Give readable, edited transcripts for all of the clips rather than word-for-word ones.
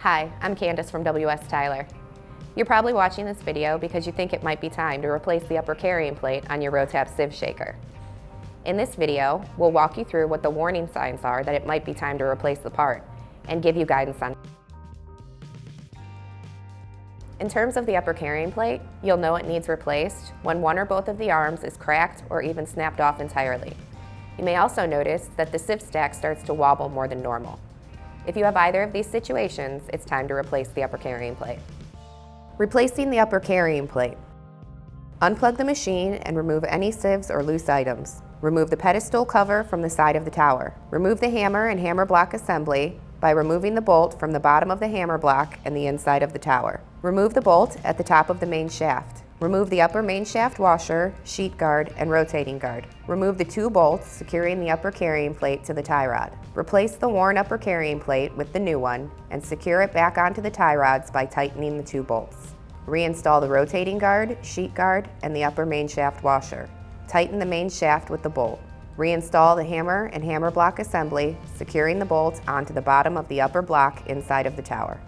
Hi, I'm Candace from WS Tyler. You're probably watching this video because you think it might be time to replace the upper carrying plate on your Rotap sieve shaker. In this video, we'll walk you through what the warning signs are that it might be time to replace the part and give you guidance on. In terms of the upper carrying plate, you'll know it needs replaced when one or both of the arms is cracked or even snapped off entirely. You may also notice that the sieve stack starts to wobble more than normal. If you have either of these situations, it's time to replace the upper carrying plate. Replacing the upper carrying plate. Unplug the machine and remove any sieves or loose items. Remove the pedestal cover from the side of the tower. Remove the hammer and hammer block assembly by removing the bolt from the bottom of the hammer block and the inside of the tower. Remove the bolt at the top of the main shaft. Remove the upper main shaft washer, sheet guard, and rotating guard. Remove the two bolts securing the upper carrying plate to the tie rod. Replace the worn upper carrying plate with the new one and secure it back onto the tie rods by tightening the two bolts. Reinstall the rotating guard, sheet guard, and the upper main shaft washer. Tighten the main shaft with the bolt. Reinstall the hammer and hammer block assembly, securing the bolt onto the bottom of the upper block inside of the tower.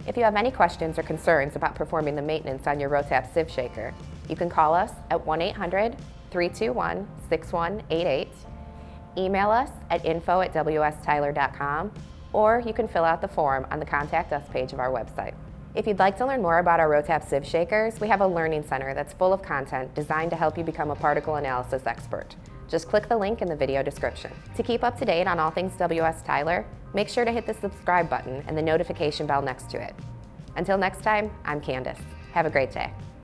If you have any questions or concerns about performing the maintenance on your Rotap sieve shaker, you can call us at 1-800-321-6188, email us at info@wstyler.com, or you can fill out the form on the Contact Us page of our website. If you'd like to learn more about our Rotap sieve shakers, we have a learning center that's full of content designed to help you become a particle analysis expert. Just click the link in the video description. To keep up to date on all things WS Tyler, make sure to hit the subscribe button and the notification bell next to it. Until next time, I'm Candace. Have a great day.